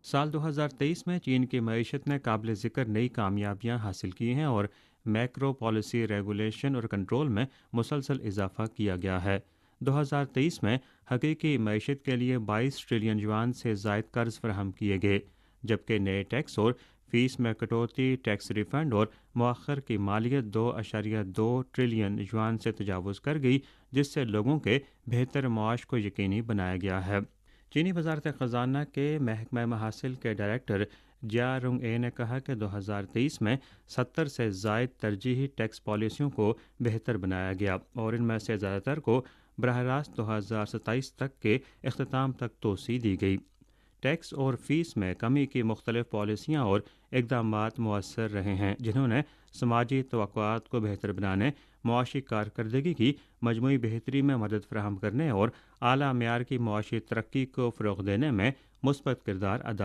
साल 2023 में चीन की मईशत ने काबिल ज़िक्र नई कामयाबियां हासिल की हैं और मैक्रो पॉलिसी रेगुलेशन और कंट्रोल में मुसलसल इजाफा किया गया है। 2023 में हकीकी मईशत के लिए 22 ट्रिलियन युआन से ज़ायद कर्ज फराहम किए गए, जबकि नए टैक्स और फीस में कटौती, टैक्स रिफंड और मौखर की मालियत 2.2 ट्रिलियन युआन से तजावुज़ कर गई, जिससे लोगों के बेहतर मुआश को यकीनी बनाया गया है। चीनी वजारत ख़जाना के महकमा महासिल के डायरेक्टर जिया रुंग ए ने कहा कि 2023 में 70 से ज़ायद तरजीही टैक्स पॉलिसियों को बेहतर बनाया गया और इनमें से ज़्यादातर को बरह रास्त 2027 तक के अख्ताम तक तोसी दी गई। टैक्स और फीस में कमी की मुख्तलिफ पॉलिसियाँ और इकदाम मौसर रहे हैं, जिन्होंने समाजी तवक्कुआत को बेहतर बनाने, मुआशी कारकर्दगी की मजमूई बेहतरी में मदद फराहम करने और आला मेयार की मुआशी तरक्की को फ़रोग़ देने में मुस्बत किरदार अदा